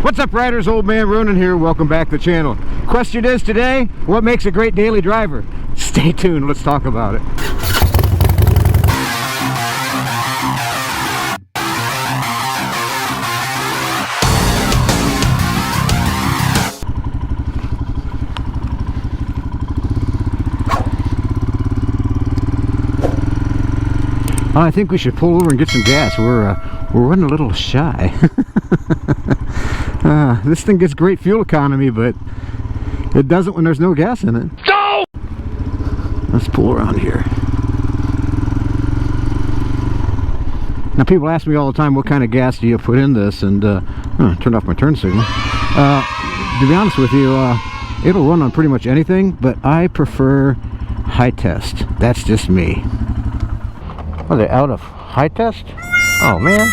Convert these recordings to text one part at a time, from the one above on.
What's up, riders? Old Man Ronin here. Welcome back to the channel. Question is today, what makes a great daily driver? Stay tuned. Let's talk about it. I think we should pull over and get some gas. We're running a little shy. This thing gets great fuel economy, but it doesn't when there's no gas in it. Go! Let's pull around here. Now, people ask me all the time, what kind of gas do you put in this? And turned off my turn signal. To be honest with you, it'll run on pretty much anything, but I prefer high test. That's just me. Are they out of high test? Oh man.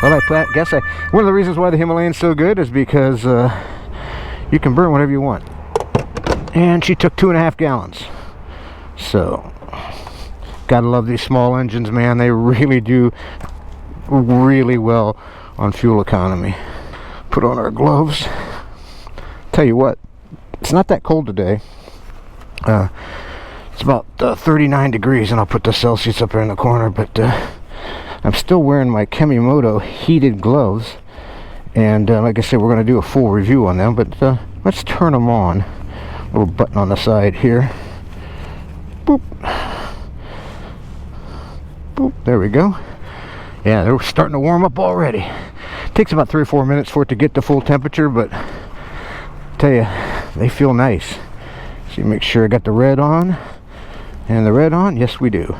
Well, I guess one of the reasons why the Himalayan's so good is because you can burn whatever you want. And she took 2.5 gallons. So, gotta love these small engines, man. They really do really well on fuel economy. Put on our gloves. Tell you what, it's not that cold today. It's about 39 degrees, and I'll put the Celsius up there in the corner, but I'm still wearing my Kemimoto heated gloves, and like I said, we're going to do a full review on them, but let's turn them on. Little button on the side here. Boop. Boop. There we go. Yeah, they're starting to warm up already. It takes about 3 or 4 minutes for it to get to full temperature, but I tell you, they feel nice. So you make sure I got the red on. And the red on? Yes, we do.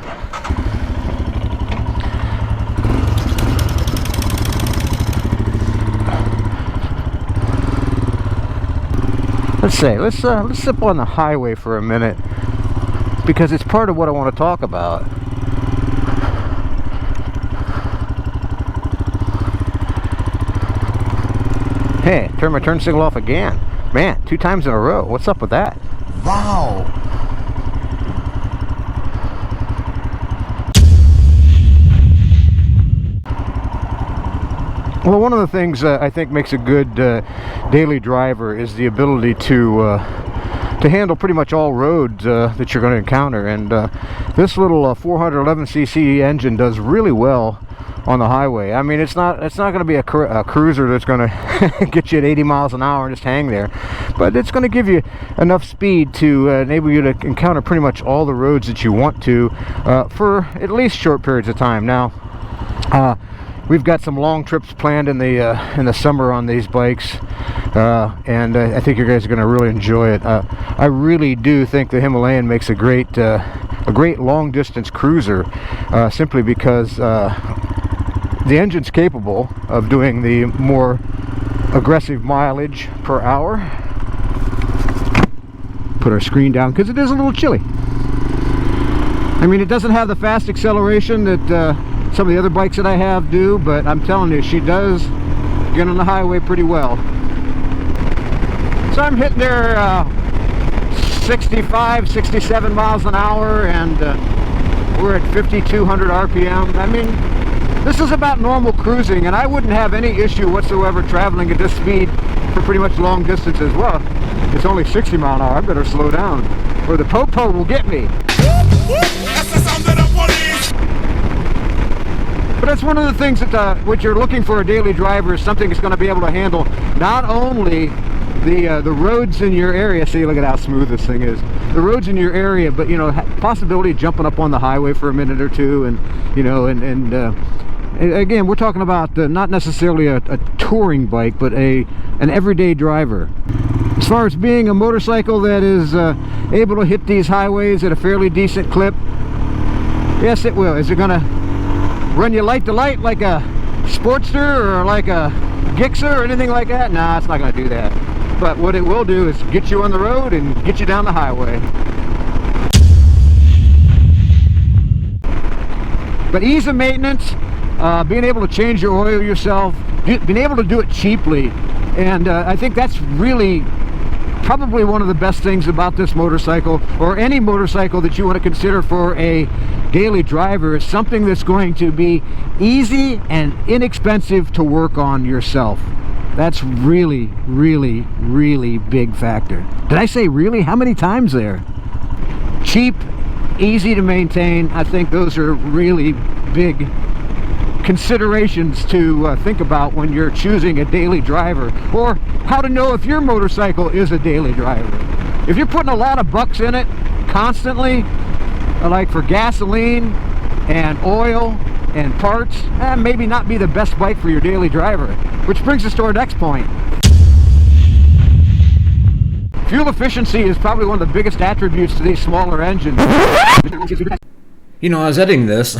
Let's sip on the highway for a minute, because it's part of what I want to talk about. Hey, turn my turn signal off again. Man, 2 times in a row. What's up with that? Wow. Well, one of the things I think makes a good daily driver is the ability to handle pretty much all roads that you're going to encounter, and this little 411cc engine does really well on the highway. I mean, it's not going to be a cruiser that's going to get you at 80 miles an hour and just hang there, but it's going to give you enough speed to enable you to encounter pretty much all the roads that you want to for at least short periods of time. Now, we've got some long trips planned in the summer on these bikes, and I think you guys are going to really enjoy it. I really do think the Himalayan makes a great long distance cruiser, simply because the engine's capable of doing the more aggressive mileage per hour. Put our screen down because it is a little chilly. I mean, it doesn't have the fast acceleration that some of the other bikes that I have do, but I'm telling you, she does get on the highway pretty well. So I'm hitting there 65, 67 miles an hour, and we're at 5,200 RPM. I mean, this is about normal cruising, and I wouldn't have any issue whatsoever traveling at this speed for pretty much long distances. Well, it's only 60 mile an hour. I better slow down, or the po-po will get me. But that's one of the things that what you're looking for a daily driver is something that's going to be able to handle not only the roads in your area. See, look at how smooth this thing is. The roads in your area, but you know, possibility of jumping up on the highway for a minute or two, and you know, and again, we're talking about not necessarily a touring bike, but an everyday driver. As far as being a motorcycle that is able to hit these highways at a fairly decent clip, yes, it will. Is it going to run you light to light like a Sportster or like a Gixxer or anything like that? Nah, it's not going to do that. But what it will do is get you on the road and get you down the highway. But ease of maintenance, being able to change your oil yourself, being able to do it cheaply, and I think that's really probably one of the best things about this motorcycle, or any motorcycle that you want to consider for a daily driver, is something that's going to be easy and inexpensive to work on yourself. That's really, really, really big factor. Did I say really? How many times there? Cheap, easy to maintain. I think those are really big considerations to think about when you're choosing a daily driver, or how to know if your motorcycle is a daily driver. If you're putting a lot of bucks in it constantly, like for gasoline and oil and parts, maybe not be the best bike for your daily driver. Which brings us to our next point. Fuel efficiency is probably one of the biggest attributes to these smaller engines. You know, I was editing this,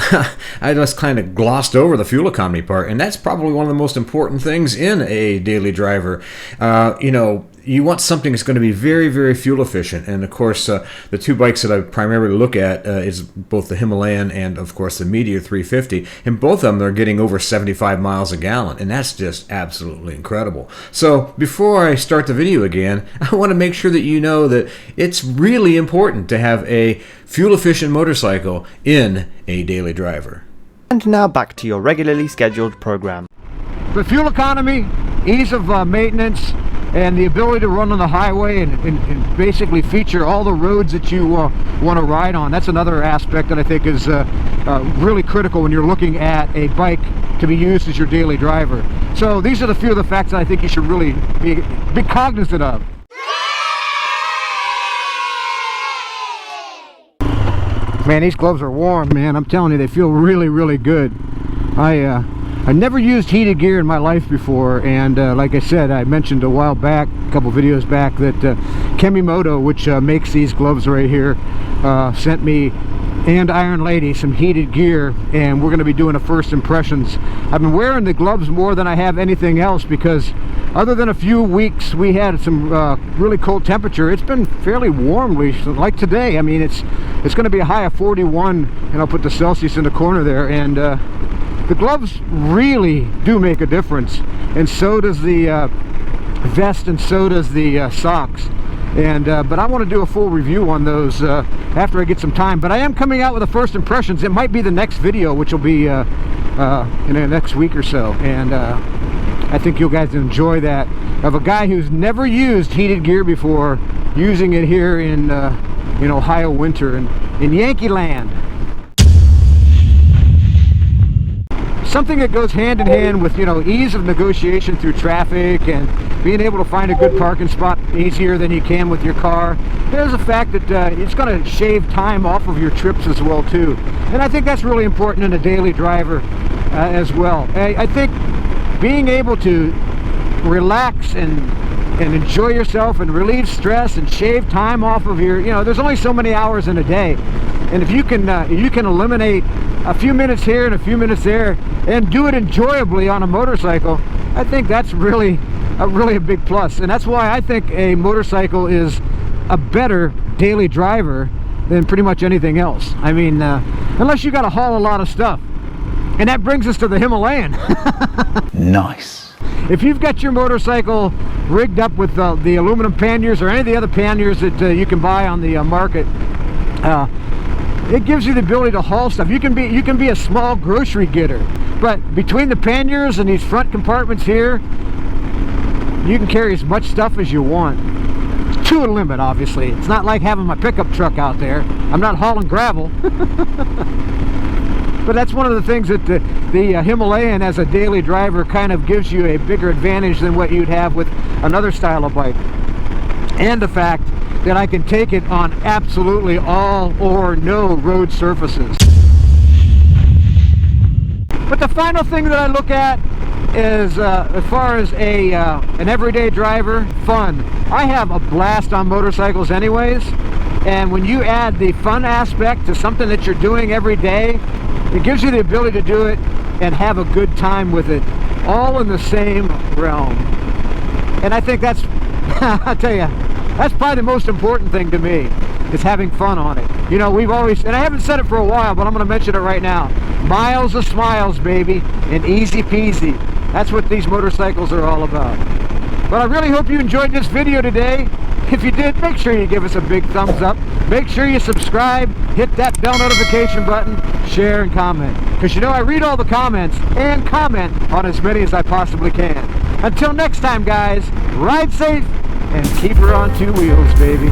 I just kind of glossed over the fuel economy part, and that's probably one of the most important things in a daily driver. You know, you want something that's going to be very, very fuel efficient. And of course, the two bikes that I primarily look at is both the Himalayan and of course the Meteor 350. And both of them are getting over 75 miles a gallon. And that's just absolutely incredible. So before I start the video again, I want to make sure that you know that it's really important to have a fuel efficient motorcycle in a daily driver. And now back to your regularly scheduled program. The fuel economy, ease of maintenance, and the ability to run on the highway and basically feature all the roads that you want to ride on. That's another aspect that I think is really critical when you're looking at a bike to be used as your daily driver. So these are the few of the facts that I think you should really be cognizant of. Man, these gloves are warm, man. I'm telling you, they feel really, really good. I never used heated gear in my life before, and like I said, I mentioned a while back, a couple videos back, that Kemimoto, which makes these gloves right here, sent me and Iron Lady some heated gear, and we're going to be doing a first impressions. I've been wearing the gloves more than I have anything else because other than a few weeks we had some really cold temperature, it's been fairly warm, like today. I mean, it's going to be a high of 41, and I'll put the Celsius in the corner there, and the gloves really do make a difference, and so does the vest, and so does the socks. And but I want to do a full review on those after I get some time. But I am coming out with the first impressions. It might be the next video, which will be in the next week or so, and I think you guys enjoy that, of a guy who's never used heated gear before using it here in Ohio winter and in Yankee Land. Something that goes hand in hand with, ease of negotiation through traffic and being able to find a good parking spot easier than you can with your car. There's the fact that it's going to shave time off of your trips as well too. And I think that's really important in a daily driver as well. I think being able to relax and enjoy yourself and relieve stress and shave time off of your, there's only so many hours in a day. And if you can eliminate a few minutes here and a few minutes there and do it enjoyably on a motorcycle, I think that's really a big plus. And that's why I think a motorcycle is a better daily driver than pretty much anything else. I mean, unless you got to haul a lot of stuff. And that brings us to the Himalayan. Nice. If you've got your motorcycle rigged up with the aluminum panniers or any of the other panniers that you can buy on the market, it gives you the ability to haul stuff. You can be a small grocery getter, but between the panniers and these front compartments here, you can carry as much stuff as you want, to a limit. Obviously, it's not like having my pickup truck out there. I'm not hauling gravel. But that's one of the things that the Himalayan as a daily driver kind of gives you a bigger advantage than what you'd have with another style of bike. And the fact that I can take it on absolutely all or no road surfaces. But the final thing that I look at is, as far as an everyday driver, fun. I have a blast on motorcycles anyways, and when you add the fun aspect to something that you're doing every day, it gives you the ability to do it and have a good time with it, all in the same realm. And I think that's, I'll tell you, that's probably the most important thing to me, is having fun on it. We've always, and I haven't said it for a while, but I'm going to mention it right now. Miles of smiles, baby, and easy peasy. That's what these motorcycles are all about. But I really hope you enjoyed this video today. If you did, make sure you give us a big thumbs up. Make sure you subscribe, hit that bell notification button, share and comment. Because you know I read all the comments and comment on as many as I possibly can. Until next time, guys, ride safe and keep her on two wheels, baby.